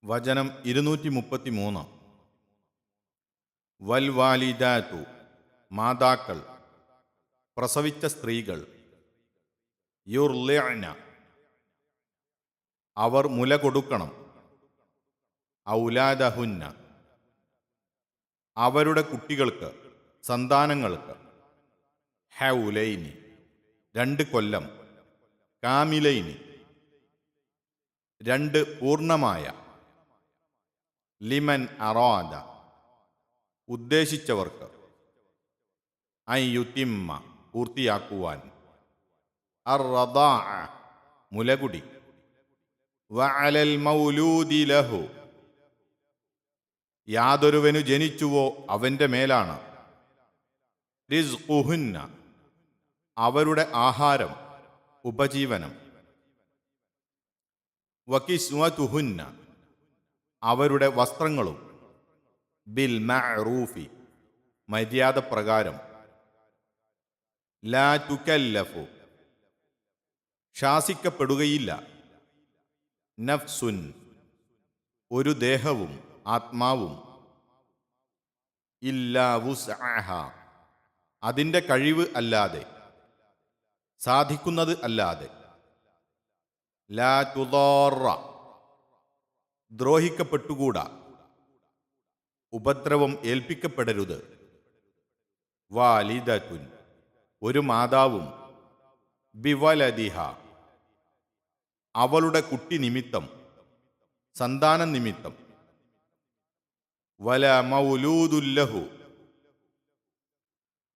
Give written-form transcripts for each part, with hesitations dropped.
വചനം 233. വൽവാലിദാതു, മാതാക്കൾ, പ്രസവിച്ച സ്ത്രീകൾ, യുർലിഅന, അവർ മുല കൊടുക്കണം, ഔലാദഹുന്ന, അവരുടെ കുട്ടികൾക്ക്, സന്താനങ്ങൾക്ക്, ഹൗലൈനി, 2 കൊല്ലം, കാമിലൈനി, 2 പൂർണ്ണമായ, ലിമൻ അറാദ, ഉദ്ദേശിച്ചവർക്ക്, അയ്യുത്തിമ്മ, പൂർത്തിയാക്കുവാൻ, അർറദാഅ, മുലകുടി, വഅലൽ മൗലൂദി ലഹു, യാതൊരുവനു ജനിച്ചുവോ അവന്റെ മേലാണ്, റിസ്ഖുഹുന്ന, അവരുടെ ആഹാരം, ഉപജീവനം, വകിസ്വതുഹുന്ന, അവരുടെ വസ്ത്രങ്ങളും, ബിൽ മഅറൂഫി, മര്യാദ പ്രകാരം, ലാ തുകല്ലഫു, ശാസിക്കപ്പെടുകയില്ല, നഫ്സുൻ, ഒരു ദേഹവും ആത്മാവും, ഇല്ലാ വുസ്അഹ, അതിൻ്റെ കഴിവ് അല്ലാതെ, സാധിക്കുന്നത് അല്ലാതെ, ലാ തുദാറ, ദ്രോഹിക്കപ്പെട്ടുകൂടാ, ഉപദ്രവം ഏൽപ്പിക്കപ്പെടരുത്, വാലിദത്തുൻ, ഒരു മാതാവും, ബിവലദിഹ, അവളുടെ കുട്ടി നിമിത്തം, സന്താന നിമിത്തം, വല മൗലൂദുല്ലഹു,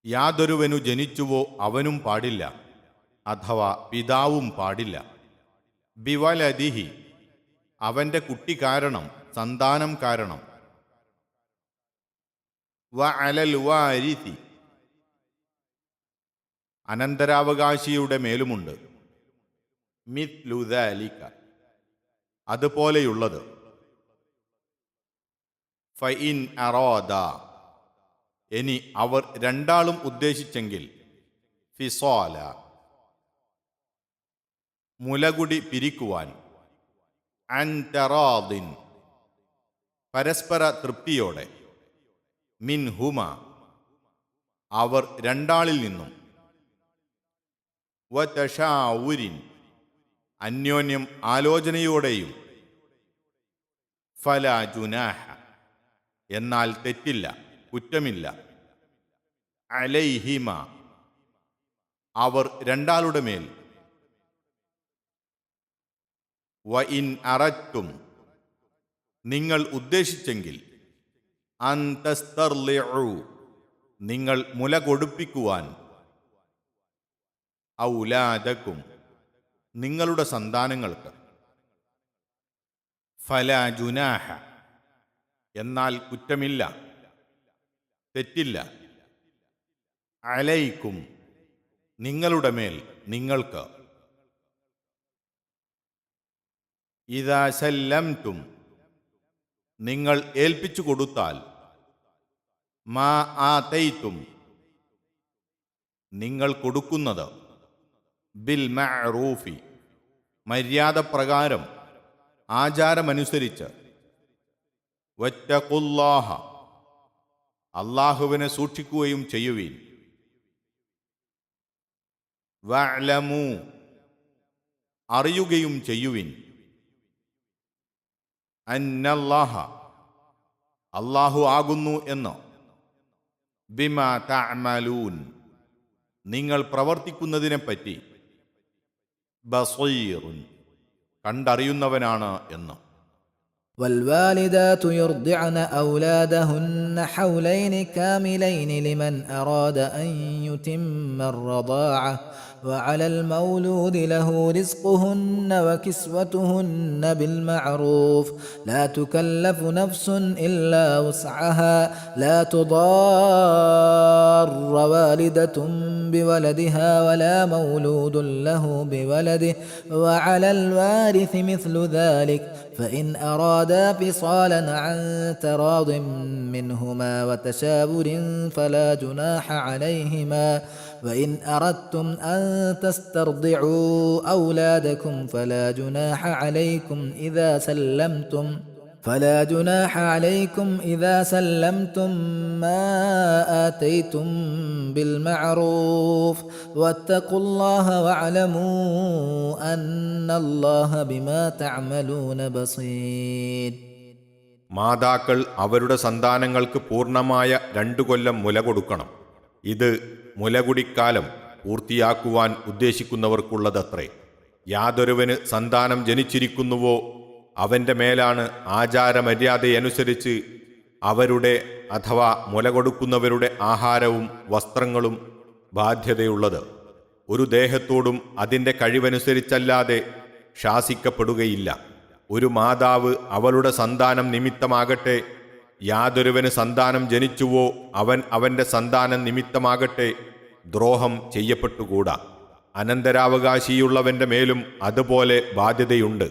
യാതൊരുവനു ജനിച്ചുവോ അവനും പാടില്ല, അഥവാ പിതാവും പാടില്ല, ബിവലദിഹി, അവന്റെ കുട്ടി കാരണം, സന്താനം കാരണം, വഅലൽ വാരിഥി, അനന്തരാവകാശിയുടെ മേലുമുണ്ട്, മിത്ലു ദാലിക, അതുപോലെയുള്ളത്, ഫഇൻ അറാദ, ഇനി അവർ രണ്ടാളും ഉദ്ദേശിച്ചെങ്കിൽ, ഫിസാല, മുലകുടി പിരിക്കുവാൻ, അൻ തറാദിൻ, പരസ്പര തൃപ്തിയോടെ, മിൻഹുമ, അവർ രണ്ടാളിൽ നിന്നും, വതശാവുരിൻ, അന്യോന്യം ആലോചനയോടെയും, ഫലാ ജുനാഹ, എന്നാൽ തെറ്റില്ല, കുറ്റമില്ല, അലൈഹിമ, അവർ രണ്ടാളുടെ മേൽ, വഇൻ അറദ്തും, നിങ്ങൾ ഉദ്ദേശിച്ചെങ്കിൽ, അൻ തസ്തർലിഉ, നിങ്ങൾ മുല കൊടുപ്പിക്കുവാൻ, ഔലാദക്കും, നിങ്ങളുടെ സന്താനങ്ങൾക്ക്, ഫലാ ജുനാഹ, എന്നാൽ കുറ്റമില്ല, തെറ്റില്ല, അലൈക്കും, നിങ്ങളുടെ മേൽ, നിങ്ങൾക്ക്, ഇദാ സല്ലംതും, നിങ്ങൾ ഏൽപ്പിച്ചു കൊടുത്താൽ, മാ ആതൈതും, നിങ്ങൾ കൊടുക്കുന്നത്, ബിൽ മഅറൂഫി, മര്യാദ പ്രകാരം, ആചാരമനുസരിച്ച്, വത്തഖുല്ലാഹ, അല്ലാഹുവിനെ സൂക്ഷിക്കുകയും ചെയ്യുവീൻ, വഅലമു, അറിയുകയും ചെയ്യുവിൻ, അന്നല്ലാഹ, അല്ലാഹു ആകുന്നു എന്ന്, ബിമാ തഅമലൂൻ, നിങ്ങൾ പ്രവർത്തിക്കുന്നതിനെപ്പറ്റി, ബസീറുൻ, കണ്ടറിയുന്നവനാണ് എന്ന്. والوالدات يرضعن أولادهن حولين كاملين لمن أراد أن يتم الرضاعة وعلى المولود له رزقهن وكسوتهن بالمعروف لا تكلف نفس إلا وسعها لا تضار والدة بولدها ولا مولود له بولده وعلى الوارث مثل ذلك فإن أرادا فصالا عن تراض منهما وتشاور فلا جناح عليهما وإن أردتم أن تسترضعوا أولادكم فلا جناح عليكم إذا سلمتم فلا جناح عليكم إذا سلمتم ما آتيتم بالمعروف واتقوا الله واعلموا أن الله بما تعملون بصير. മാതാക്കൾ അവരുടെ സന്താനങ്ങൾക്ക് പൂർണ്ണമായ 2 കൊല്ലം മുല കൊടുക്കണം. ഇത് മുലകുടിക്കാലം പൂർത്തിയാക്കുവാൻ ഉദ്ദേശിക്കുന്നവർക്കുള്ളതത്രേ. യാതൊരുവന് സന്താനം ജനിച്ചിരിക്കുന്നുവോ അവൻ്റെ മേലാണ് ആചാരമര്യാദയനുസരിച്ച് അവരുടെ അഥവാ മുല കൊടുക്കുന്നവരുടെ ആഹാരവും വസ്ത്രങ്ങളും ബാധ്യതയുള്ളത്. ഒരു ദേഹത്തോടും അതിൻ്റെ കഴിവനുസരിച്ചല്ലാതെ ശാസിക്കപ്പെടുകയില്ല. ഒരു മാതാവ് അവളുടെ സന്താനം നിമിത്തമാകട്ടെ, യാതൊരുവന് സന്താനം ജനിച്ചുവോ അവൻ അവൻ്റെ സന്താനം നിമിത്തമാകട്ടെ ദ്രോഹം ചെയ്യപ്പെട്ടുകൂടാ. അനന്തരാവകാശിയുള്ളവൻ്റെ മേലും അതുപോലെ ബാധ്യതയുണ്ട്.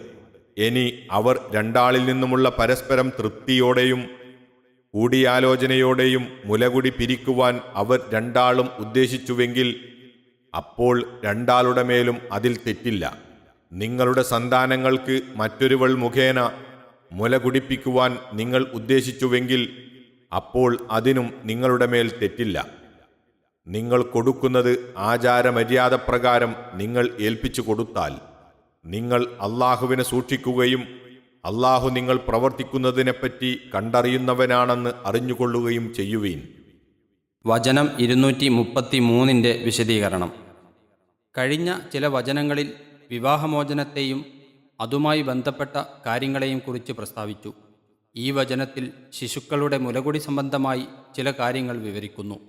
ഇനി അവർ രണ്ടാളിൽ നിന്നുമുള്ള പരസ്പരം തൃപ്തിയോടെയും കൂടിയാലോചനയോടെയും മുലകുടി പിരിക്കുവാൻ അവർ രണ്ടാളും ഉദ്ദേശിച്ചുവെങ്കിൽ അപ്പോൾ രണ്ടാളുടെ മേലും അതിൽ തെറ്റില്ല. നിങ്ങളുടെ സന്താനങ്ങൾക്ക് മറ്റൊരുവൾ മുഖേന മുല കുടിപ്പിക്കുവാൻ നിങ്ങൾ ഉദ്ദേശിച്ചുവെങ്കിൽ അപ്പോൾ അതിനും നിങ്ങളുടെ മേൽ തെറ്റില്ല. നിങ്ങൾ കൊടുക്കുന്നത് ആചാരമര്യാദ പ്രകാരം നിങ്ങൾ ഏൽപ്പിച്ചു കൊടുത്താൽ നിങ്ങൾ അള്ളാഹുവിനെ സൂക്ഷിക്കുകയും അള്ളാഹു നിങ്ങൾ പ്രവർത്തിക്കുന്നതിനെപ്പറ്റി കണ്ടറിയുന്നവനാണെന്ന് അറിഞ്ഞുകൊള്ളുകയും ചെയ്യുവീൻ. വചനം 233 വിശദീകരണം. കഴിഞ്ഞ ചില വചനങ്ങളിൽ വിവാഹമോചനത്തെയും അതുമായി ബന്ധപ്പെട്ട കാര്യങ്ങളെയും കുറിച്ച് പ്രസ്താവിച്ചു. ഈ വചനത്തിൽ ശിശുക്കളുടെ മുലകുടി സംബന്ധമായി ചില കാര്യങ്ങൾ വിവരിക്കുന്നു.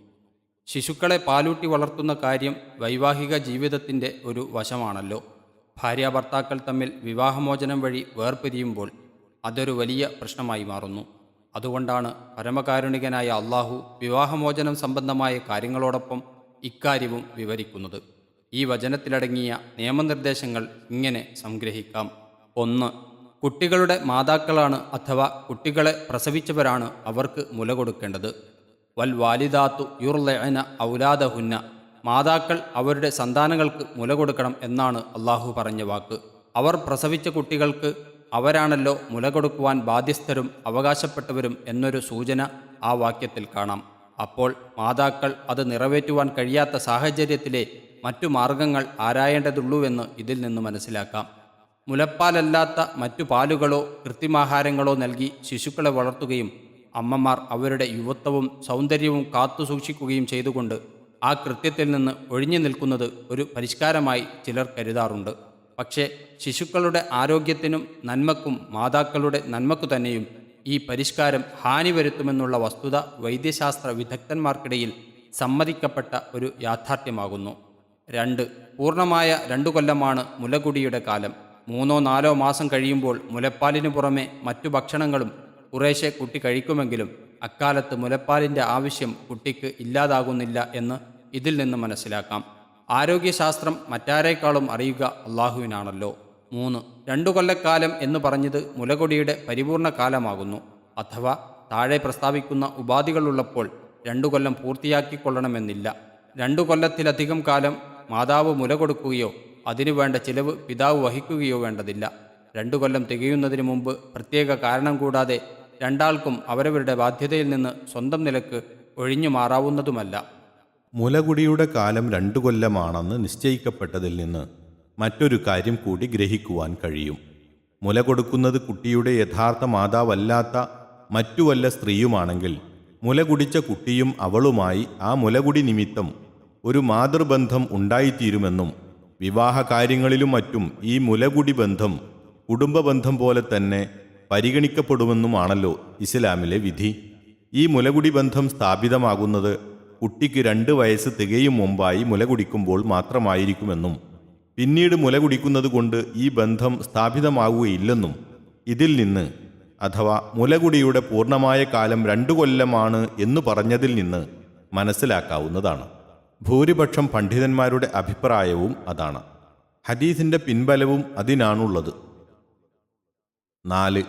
ശിശുക്കളെ പാലൂട്ടി വളർത്തുന്ന കാര്യം വൈവാഹിക ജീവിതത്തിൻ്റെ ഒരു വശമാണല്ലോ. ഭാര്യാഭർത്താക്കൾ തമ്മിൽ വിവാഹമോചനം വഴി വേർപിരിയുമ്പോൾ അതൊരു വലിയ പ്രശ്നമായി മാറുന്നു. അതുകൊണ്ടാണ് പരമകാരുണികനായ അള്ളാഹു വിവാഹമോചനം സംബന്ധമായ കാര്യങ്ങളോടൊപ്പം ഇക്കാര്യവും വിവരിക്കുന്നത്. ഈ വചനത്തിലടങ്ങിയ നിയമനിർദ്ദേശങ്ങൾ ഇങ്ങനെ സംഗ്രഹിക്കാം. 1. കുട്ടികളുടെ മാതാക്കളാണ് അഥവാ കുട്ടികളെ പ്രസവിച്ചവരാണ് അവർക്ക് മുല കൊടുക്കേണ്ടത്. വൽ വാലിദാത്തു യുർലഅന ഔലാദഹുന്ന, മാതാക്കൾ അവരുടെ സന്താനങ്ങൾക്ക് മുല കൊടുക്കണം എന്നാണ് അള്ളാഹു പറഞ്ഞ വാക്ക്. അവർ പ്രസവിച്ച കുട്ടികൾക്ക് അവരാണല്ലോ മുല കൊടുക്കുവാൻ ബാധ്യസ്ഥരും അവകാശപ്പെട്ടവരും എന്നൊരു സൂചന ആ വാക്യത്തിൽ കാണാം. അപ്പോൾ മാതാക്കൾ അത് നിറവേറ്റുവാൻ കഴിയാത്ത സാഹചര്യത്തിലെ മറ്റു മാർഗങ്ങൾ ആരായേണ്ടതുള്ളൂവെന്ന് ഇതിൽ നിന്ന് മനസ്സിലാക്കാം. മുലപ്പാലല്ലാത്ത മറ്റു പാലുകളോ കൃത്രിമാഹാരങ്ങളോ നൽകി ശിശുക്കളെ വളർത്തുകയും അമ്മമാർ അവരുടെ യുവത്വവും സൗന്ദര്യവും കാത്തു സൂക്ഷിക്കുകയും ചെയ്തുകൊണ്ട് ആ കൃത്യത്തിൽ നിന്ന് ഒഴിഞ്ഞു നിൽക്കുന്നത് ഒരു പരിഷ്കാരമായി ചിലർ കരുതാറുണ്ട്. പക്ഷേ ശിശുക്കളുടെ ആരോഗ്യത്തിനും നന്മക്കും മാതാക്കളുടെ നന്മക്കു തന്നെയും ഈ പരിഷ്കാരം ഹാനി വരുത്തുമെന്നുള്ള വസ്തുത വൈദ്യശാസ്ത്ര വിദഗ്ധന്മാർക്കിടയിൽ സമ്മതിക്കപ്പെട്ട ഒരു യാഥാർത്ഥ്യമാകുന്നു. 2. പൂർണ്ണമായ 2 കൊല്ലമാണ് മുലകുടിയുടെ കാലം. 3-4 മാസം കഴിയുമ്പോൾ മുലപ്പാലിനു പുറമെ മറ്റു ഭക്ഷണങ്ങളും കുറേശ്ശെ കുട്ടി കഴിക്കുമെങ്കിലും അക്കാലത്ത് മുലപ്പാലിൻ്റെ ആവശ്യം കുട്ടിക്ക് ഇല്ലാതാകുന്നില്ല എന്ന് ഇതിൽ നിന്ന് മനസ്സിലാക്കാം. ആരോഗ്യശാസ്ത്രം മറ്റാരേക്കാളും അറിയുക അള്ളാഹുവിനാണല്ലോ. 3. 2 കൊല്ലക്കാലം എന്ന് പറഞ്ഞത് മുലകുടിയുടെ പരിപൂർണ കാലമാകുന്നു. അഥവാ താഴെ പ്രസ്താവിക്കുന്ന ഉപാധികളുള്ളപ്പോൾ 2 കൊല്ലം പൂർത്തിയാക്കിക്കൊള്ളണമെന്നില്ല. 2 കൊല്ലത്തിലധികം കാലം മാതാവ് മുല കൊടുക്കുകയോ അതിനു വേണ്ട ചിലവ് പിതാവ് വഹിക്കുകയോ വേണ്ടതില്ല. 2 കൊല്ലം തികയുന്നതിന് മുമ്പ് പ്രത്യേക കാരണം കൂടാതെ രണ്ടാൾക്കും അവരവരുടെ ബാധ്യതയിൽ നിന്ന് സ്വന്തം നിലക്ക് ഒഴിഞ്ഞു മാറാവുന്നതുമല്ല. മുലകുടിയുടെ കാലം 2 കൊല്ലമാണെന്ന് നിശ്ചയിക്കപ്പെട്ടതിൽ നിന്ന് മറ്റൊരു കാര്യം കൂടി ഗ്രഹിക്കുവാൻ കഴിയും. മുല കൊടുക്കുന്നത് കുട്ടിയുടെ യഥാർത്ഥ മാതാവല്ലാത്ത മറ്റു വല്ല സ്ത്രീയുമാണെങ്കിൽ മുല കുടിച്ച കുട്ടിയും അവളുമായി ആ മുലകുടി നിമിത്തം ഒരു മാതൃബന്ധം ഉണ്ടായിത്തീരുമെന്നും വിവാഹ കാര്യങ്ങളിലും മറ്റും ഈ മുലകുടി ബന്ധം കുടുംബബന്ധം പോലെ തന്നെ പരിഗണിക്കപ്പെടുമെന്നുമാണല്ലോ ഇസ്ലാമിലെ വിധി. ഈ മുലകുടി ബന്ധം സ്ഥാപിതമാകുന്നത് കുട്ടിക്ക് 2 വയസ്സ് തികയും മുമ്പായി മുല കുടിക്കുമ്പോൾ മാത്രമായിരിക്കുമെന്നും പിന്നീട് മുല കുടിക്കുന്നത് കൊണ്ട് ഈ ബന്ധം സ്ഥാപിതമാവുകയില്ലെന്നും ഇതിൽ നിന്ന് അഥവാ മുലകുടിയുടെ പൂർണ്ണമായ കാലം 2 കൊല്ലമാണ് എന്ന് പറഞ്ഞതിൽ നിന്ന് മനസ്സിലാക്കാവുന്നതാണ്. ഭൂരിപക്ഷം പണ്ഡിതന്മാരുടെ അഭിപ്രായവും അതാണ്. ഹദീസിൻ്റെ പിൻബലവും അതിനാണുള്ളത്. 4.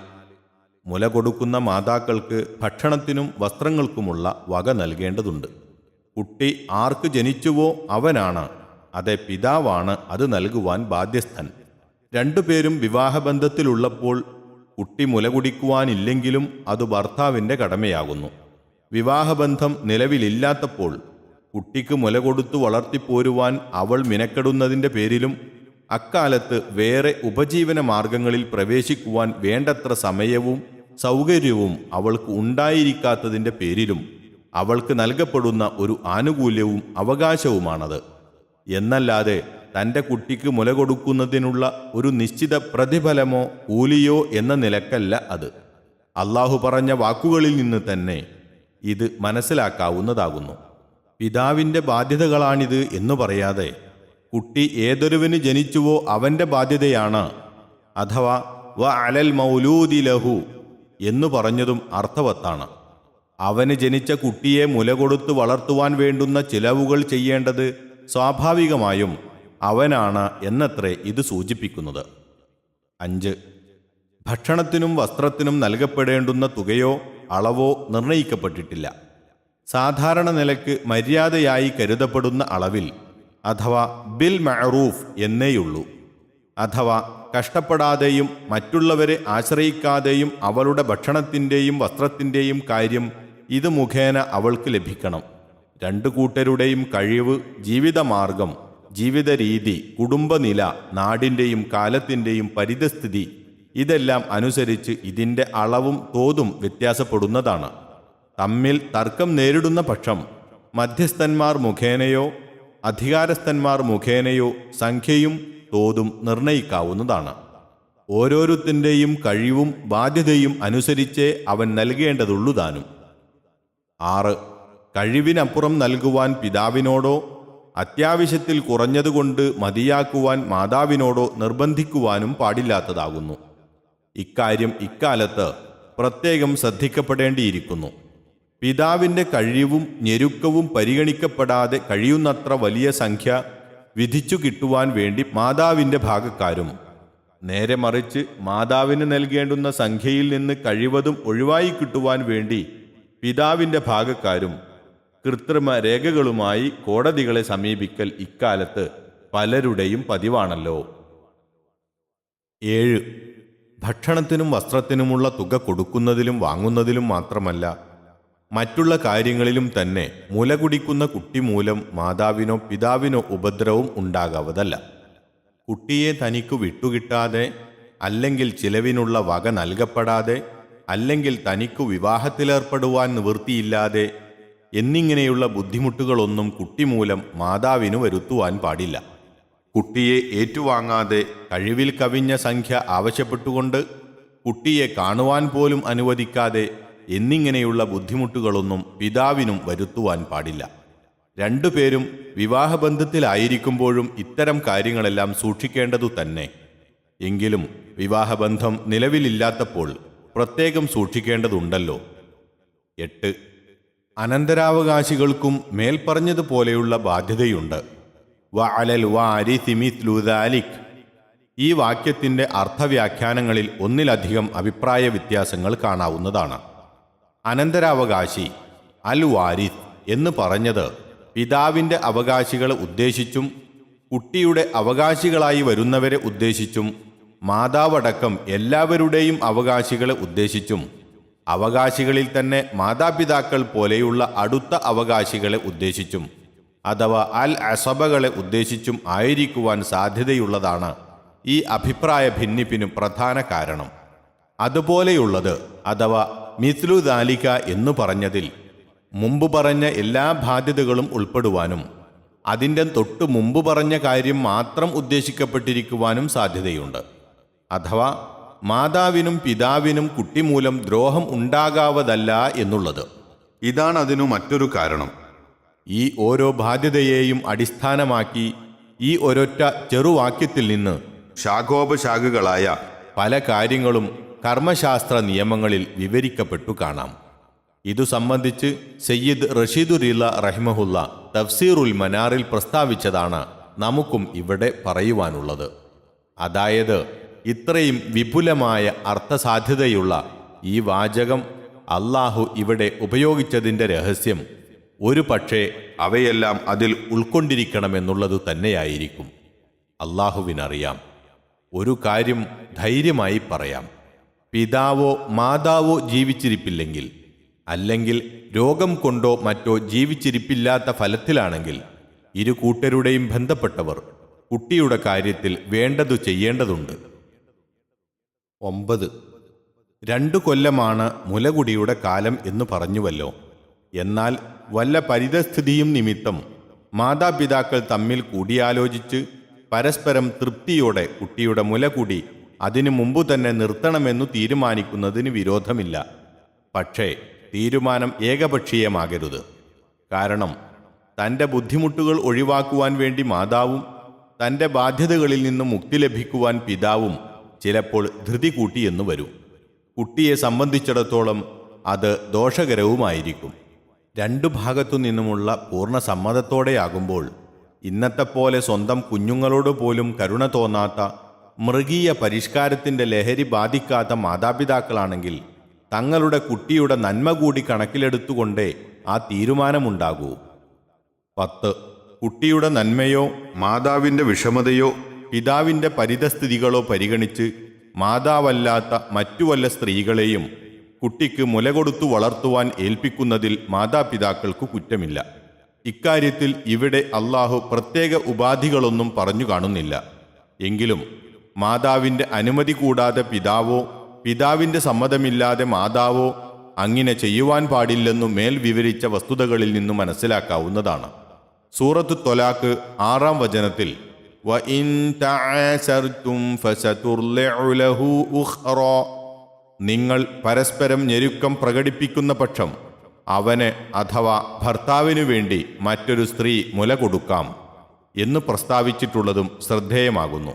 മുല കൊടുക്കുന്ന മാതാക്കൾക്ക് ഭക്ഷണത്തിനും വസ്ത്രങ്ങൾക്കുമുള്ള വക നൽകേണ്ടതുണ്ട്. കുട്ടി ആർക്ക് ജനിച്ചുവോ അവനാണ്, അതെ പിതാവാണ് അത് നൽകുവാൻ ബാധ്യസ്ഥൻ. 2 പേരും വിവാഹബന്ധത്തിലുള്ളപ്പോൾ കുട്ടി മുലകുടിക്കുവാനില്ലെങ്കിലും അത് ഭർത്താവിൻ്റെ കടമയാകുന്നു. വിവാഹബന്ധം നിലവിലില്ലാത്തപ്പോൾ കുട്ടിക്ക് മുലകൊടുത്തു വളർത്തിപ്പോരുവാൻ അവൾ മിനക്കെടുന്നതിൻ്റെ പേരിലും അക്കാലത്ത് വേറെ ഉപജീവന മാർഗങ്ങളിൽ പ്രവേശിക്കുവാൻ വേണ്ടത്ര സമയവും സൗകര്യവും അവൾക്ക് ഉണ്ടായിരിക്കാത്തതിൻ്റെ പേരിലും അവൾക്ക് നൽകപ്പെടുന്ന ഒരു ആനുകൂല്യവും അവകാശവുമാണത്. എന്നല്ലാതെ തൻ്റെ കുട്ടിക്ക് മുലകൊടുക്കുന്നതിനുള്ള ഒരു നിശ്ചിത പ്രതിഫലമോ കൂലിയോ എന്ന നിലക്കല്ല അത്. അള്ളാഹു പറഞ്ഞ വാക്കുകളിൽ നിന്ന് തന്നെ ഇത് മനസ്സിലാക്കാവുന്നതാകുന്നു. പിതാവിൻ്റെ ബാധ്യതകളാണിത് എന്നു പറയാതെ കുട്ടി ഏതൊരുവന് ജനിച്ചുവോ അവൻ്റെ ബാധ്യതയാണ്, അഥവാ വ അലൽ മൗലൂദി ലഹു എന്നു പറഞ്ഞതും അർത്ഥവത്താണ്. അവന് ജനിച്ച കുട്ടിയെ മുലകൊടുത്ത് വളർത്തുവാൻ വേണ്ടുന്ന ചിലവുകൾ ചെയ്യേണ്ടത് സ്വാഭാവികമായും അവനാണ് എന്നത്രേ ഇത് സൂചിപ്പിക്കുന്നത്. 5. ഭക്ഷണത്തിനും വസ്ത്രത്തിനും നൽകപ്പെടേണ്ടുന്ന തുകയോ അളവോ നിർണയിക്കപ്പെട്ടിട്ടില്ല. സാധാരണ നിലക്ക് മര്യാദയായി കരുതപ്പെടുന്ന അളവിൽ, അഥവാ ബിൽ മഅറൂഫ് എന്നേയുള്ളൂ. അഥവാ കഷ്ടപ്പെടാതെയും മറ്റുള്ളവരെ ആശ്രയിക്കാതെയും അവളുടെ ഭക്ഷണത്തിൻ്റെയും വസ്ത്രത്തിൻ്റെയും കാര്യം ഇത് മുഖേന അവൾക്ക് ലഭിക്കണം. രണ്ടു കൂട്ടരുടെയും കഴിവ്, ജീവിതമാർഗം, ജീവിത രീതി, കുടുംബനില, നാടിൻ്റെയും കാലത്തിൻ്റെയും പരിതസ്ഥിതി ഇതെല്ലാം അനുസരിച്ച് ഇതിൻ്റെ അളവും തോതും വ്യത്യാസപ്പെടുന്നതാണ്. തമ്മിൽ തർക്കം നേരിടുന്ന പക്ഷം മധ്യസ്ഥന്മാർ മുഖേനയോ അധികാരസ്ഥന്മാർ മുഖേനയോ സംഖ്യയും തോതും നിർണയിക്കാവുന്നതാണ്. ഓരോരുത്തൻ്റെയും കഴിവും ബാധ്യതയും അനുസരിച്ചേ അവൻ നൽകേണ്ടതുള്ളു താനും. 6. കഴിവിനപ്പുറം നൽകുവാൻ പിതാവിനോടോ അത്യാവശ്യത്തിൽ കുറഞ്ഞതുകൊണ്ട് മതിയാക്കുവാൻ മാതാവിനോടോ നിർബന്ധിക്കുവാനും പാടില്ലാത്തതാകുന്നു. ഇക്കാര്യം ഇക്കാലത്ത് പ്രത്യേകം ശ്രദ്ധിക്കപ്പെടേണ്ടിയിരിക്കുന്നു. പിതാവിൻ്റെ കഴിവും ഞെരുക്കവും പരിഗണിക്കപ്പെടാതെ കഴിയുന്നത്ര വലിയ സംഖ്യ വിധിച്ചു കിട്ടുവാൻ വേണ്ടി മാതാവിൻ്റെ ഭാഗക്കാരും, നേരെ മറിച്ച് മാതാവിന് നൽകേണ്ടുന്ന സംഖ്യയിൽ നിന്ന് കഴിവതും ഒഴിവായി കിട്ടുവാൻ വേണ്ടി പിതാവിൻ്റെ ഭാഗക്കാരും കൃത്രിമ രേഖകളുമായി കോടതികളെ സമീപിക്കൽ ഇക്കാലത്ത് പലരുടെയും പതിവാണല്ലോ. 7. ഭക്ഷണത്തിനും വസ്ത്രത്തിനുമുള്ള തുക കൊടുക്കുന്നതിലും വാങ്ങുന്നതിലും മാത്രമല്ല, മറ്റുള്ള കാര്യങ്ങളിലും തന്നെ മുല കുടിക്കുന്ന കുട്ടി മൂലം മാതാവിനോ പിതാവിനോ ഉപദ്രവം ഉണ്ടാകാവതല്ല. കുട്ടിയെ തനിക്കു വിട്ടുകിട്ടാതെ, അല്ലെങ്കിൽ ചിലവിനുള്ള വക നൽകപ്പെടാതെ, അല്ലെങ്കിൽ തനിക്കു വിവാഹത്തിലേർപ്പെടുവാൻ നിവൃത്തിയില്ലാതെ എന്നിങ്ങനെയുള്ള ബുദ്ധിമുട്ടുകളൊന്നും കുട്ടി മൂലം മാതാവിനു വരുത്തുവാൻ പാടില്ല. കുട്ടിയെ ഏറ്റുവാങ്ങാതെ കഴിവിൽ കവിഞ്ഞ സംഖ്യ ആവശ്യപ്പെട്ടുകൊണ്ട് കുട്ടിയെ കാണുവാൻ പോലും അനുവദിക്കാതെ എന്നിങ്ങനെയുള്ള ബുദ്ധിമുട്ടുകളൊന്നും പിതാവിനും വരുത്തുവാൻ പാടില്ല. രണ്ടുപേരും വിവാഹബന്ധത്തിലായിരിക്കുമ്പോഴും ഇത്തരം കാര്യങ്ങളെല്ലാം സൂക്ഷിക്കേണ്ടതു തന്നെ. എങ്കിലും വിവാഹബന്ധം നിലവിലില്ലാത്തപ്പോൾ പ്രത്യേകം സൂക്ഷിക്കേണ്ടതുണ്ടല്ലോ. 8. അനന്തരാവകാശികൾക്കും മേൽപ്പറഞ്ഞതുപോലെയുള്ള ബാധ്യതയുണ്ട്. വഅലൽ വാരിസി മിസ്ലു ദാലിക്. ഈ വാക്യത്തിൻ്റെ അർത്ഥവ്യാഖ്യാനങ്ങളിൽ ഒന്നിലധികം അഭിപ്രായ വ്യത്യാസങ്ങൾ കാണാവുന്നതാണ്. അനന്തരാവകാശി അൽ വാരിസ് എന്ന് പറഞ്ഞത് പിതാവിൻ്റെ അവകാശികളെ ഉദ്ദേശിച്ചും കുട്ടിയുടെ അവകാശികളായി വരുന്നവരെ ഉദ്ദേശിച്ചും മാതാവടക്കം എല്ലാവരുടെയും അവകാശികളെ ഉദ്ദേശിച്ചും അവകാശികളിൽ തന്നെ മാതാപിതാക്കൾ പോലെയുള്ള അടുത്ത അവകാശികളെ ഉദ്ദേശിച്ചും അഥവാ അൽ അസബകളെ ഉദ്ദേശിച്ചും ആയിരിക്കുവാൻ സാധ്യതയുള്ളതാണ് ഈ അഭിപ്രായ ഭിന്നിപ്പിന് പ്രധാന കാരണം. അതുപോലെയുള്ളത് അഥവാ മിസ്ലു ദാലിക എന്നു പറഞ്ഞതിൽ മുമ്പ് പറഞ്ഞ എല്ലാ ബാധ്യതകളും ഉൾപ്പെടുവാനും അതിൻ്റെ തൊട്ടു മുമ്പ് പറഞ്ഞ കാര്യം മാത്രം ഉദ്ദേശിക്കപ്പെട്ടിരിക്കുവാനും സാധ്യതയുണ്ട്. അഥവാ മാതാവിനും പിതാവിനും കുട്ടി മൂലം ദ്രോഹം ഉണ്ടാകാവതല്ല എന്നുള്ളത്. ഇതാണ് അതിനു മറ്റൊരു കാരണം. ഈ ഓരോ ബാധ്യതയെയും അടിസ്ഥാനമാക്കി ഈ ഒരൊറ്റ ചെറുവാക്യത്തിൽ നിന്ന് ശാഖോപശാഖകളായ പല കാര്യങ്ങളും കർമ്മശാസ്ത്ര നിയമങ്ങളിൽ വിവരിക്കപ്പെട്ടു കാണാം. ഇതു സംബന്ധിച്ച് സയ്യിദ് റഷീദുറില്ല റഹിമഹുല്ല തഫ്സീറുൽ മനാറിൽ പ്രസ്താവിച്ചതാണ് നമുക്കും ഇവിടെ പറയുവാനുള്ളത്. അതായത് ഇത്രയും വിപുലമായ അർത്ഥസാധ്യതയുള്ള ഈ വാചകം അള്ളാഹു ഇവിടെ ഉപയോഗിച്ചതിൻ്റെ രഹസ്യം ഒരു പക്ഷേ അവയെല്ലാം അതിൽ ഉൾക്കൊണ്ടിരിക്കണമെന്നുള്ളതു തന്നെയായിരിക്കും. അള്ളാഹുവിനറിയാം. ഒരു കാര്യം ധൈര്യമായി പറയാം, പിതാവോ മാതാവോ ജീവിച്ചിരിപ്പില്ലെങ്കിൽ, അല്ലെങ്കിൽ രോഗം കൊണ്ടോ മറ്റോ ജീവിച്ചിരിപ്പില്ലാത്ത ഫലത്തിലാണെങ്കിൽ ഇരു കൂട്ടരുടെയും ബന്ധപ്പെട്ടവർ കുട്ടിയുടെ കാര്യത്തിൽ വേണ്ടതു ചെയ്യേണ്ടതുണ്ട്. 9. 2 കൊല്ലമാണ് മുലകുടിയുടെ കാലം എന്ന് പറഞ്ഞുവല്ലോ. എന്നാൽ വല്ല പരിതസ്ഥിതിയും നിമിത്തം മാതാപിതാക്കൾ തമ്മിൽ കൂടിയാലോചിച്ച് പരസ്പരം തൃപ്തിയോടെ കുട്ടിയുടെ മുലകുടി അതിനു മുമ്പ് തന്നെ നിർത്തണമെന്നു തീരുമാനിക്കുന്നതിന് വിരോധമില്ല. പക്ഷേ തീരുമാനം ഏകപക്ഷീയമാകരുത്. കാരണം തൻ്റെ ബുദ്ധിമുട്ടുകൾ ഒഴിവാക്കുവാൻ വേണ്ടി മാതാവും തൻ്റെ ബാധ്യതകളിൽ നിന്ന് മുക്തി ലഭിക്കുവാൻ പിതാവും ചിലപ്പോൾ ധൃതി കൂട്ടിയെന്നു വരും. കുട്ടിയെ സംബന്ധിച്ചിടത്തോളം അത് ദോഷകരവുമായിരിക്കും. 2 ഭാഗത്തു നിന്നുമുള്ള പൂർണ്ണ സമ്മതത്തോടെയാകുമ്പോൾ ഇന്നത്തെപ്പോലെ സ്വന്തം കുഞ്ഞുങ്ങളോട് പോലും കരുണ തോന്നാത്ത, മൃഗീയ പരിഷ്കാരത്തിൻ്റെ ലഹരി ബാധിക്കാത്ത മാതാപിതാക്കളാണെങ്കിൽ തങ്ങളുടെ കുട്ടിയുടെ നന്മ കൂടി കണക്കിലെടുത്തുകൊണ്ടേ ആ തീരുമാനമുണ്ടാകൂ. 10. കുട്ടിയുടെ നന്മയോ മാതാവിൻ്റെ വിഷമതയോ പിതാവിൻ്റെ പരിതസ്ഥിതികളോ പരിഗണിച്ച് മാതാവല്ലാത്ത മറ്റു വല്ല സ്ത്രീകളെയും കുട്ടിക്ക് മുലകൊടുത്തു വളർത്തുവാൻ ഏൽപ്പിക്കുന്നതിൽ മാതാപിതാക്കൾക്ക് കുറ്റമില്ല. ഇക്കാര്യത്തിൽ ഇവിടെ അള്ളാഹു പ്രത്യേക ഉപാധികളൊന്നും പറഞ്ഞു കാണുന്നില്ല. എങ്കിലും മാതാവിൻ്റെ അനുമതി കൂടാതെ പിതാവോ പിതാവിൻ്റെ സമ്മതമില്ലാതെ മാതാവോ അങ്ങനെ ചെയ്യുവാൻ പാടില്ലെന്നു മേൽ വിവരിച്ച വസ്തുതകളിൽ നിന്നു മനസ്സിലാക്കാവുന്നതാണ്. സൂറത്ത് ത്വലാഖ് 6-ാം വചനത്തിൽ വഇൻ തആസർതും ഫസതുർലിഉ ലഹു ഉഖ്റാ, നിങ്ങൾ പരസ്പരം ഞെരുക്കം പ്രകടിപ്പിക്കുന്ന പക്ഷം അവന് അഥവാ ഭർത്താവിനു വേണ്ടി മറ്റൊരു സ്ത്രീ മുല കൊടുക്കാം എന്ന് പ്രസ്താവിച്ചിട്ടുള്ളതും ശ്രദ്ധേയമാകുന്നു.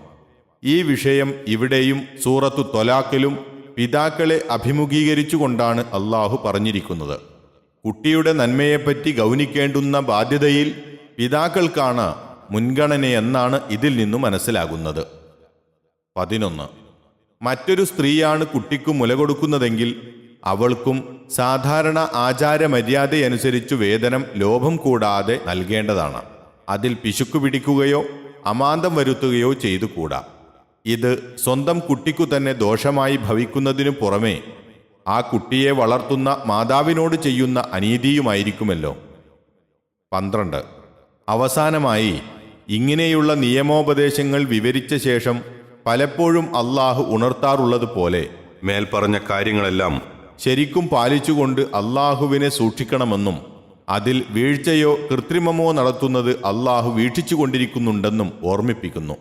ഈ വിഷയം ഇവിടെയും സൂറത്തു ത്വലാഖിലും പിതാക്കളെ അഭിമുഖീകരിച്ചുകൊണ്ടാണ് അള്ളാഹു പറഞ്ഞിരിക്കുന്നത്. കുട്ടിയുടെ നന്മയെപ്പറ്റി ഗൗനിക്കേണ്ടുന്ന ബാധ്യതയിൽ പിതാക്കൾക്കാണ് മുൻഗണനയെന്നാണ് ഇതിൽ നിന്നു മനസ്സിലാകുന്നത്. 11. മറ്റൊരു സ്ത്രീയാണ് കുട്ടിക്കു മുല കൊടുക്കുന്നതെങ്കിൽ അവൾക്കും സാധാരണ ആചാരമര്യാദയനുസരിച്ചു വേതനം ലോഭം കൂടാതെ നൽകേണ്ടതാണ്. അതിൽ പിശുക്കു പിടിക്കുകയോ അമാന്തം വരുത്തുകയോ ചെയ്തുകൂടാ. ഇത് സ്വന്തം കുട്ടിക്കു തന്നെ ദോഷമായി ഭവിക്കുന്നതിനു പുറമേ ആ കുട്ടിയെ വളർത്തുന്ന മാതാവിനോട് ചെയ്യുന്ന അനീതിയുമായിരിക്കുമല്ലോ. 12. അവസാനമായി ഇങ്ങനെയുള്ള നിയമോപദേശങ്ങൾ വിവരിച്ച ശേഷം പലപ്പോഴും അള്ളാഹു ഉണർത്താറുള്ളതുപോലെ മേൽപ്പറഞ്ഞ കാര്യങ്ങളെല്ലാം ശരിക്കും പാലിച്ചുകൊണ്ട് അള്ളാഹുവിനെ സൂക്ഷിക്കണമെന്നും അതിൽ വീഴ്ചയോ കൃത്രിമമോ നടത്തുന്നത് അള്ളാഹു വീക്ഷിച്ചുകൊണ്ടിരിക്കുന്നുണ്ടെന്നും ഓർമ്മിപ്പിക്കുന്നു.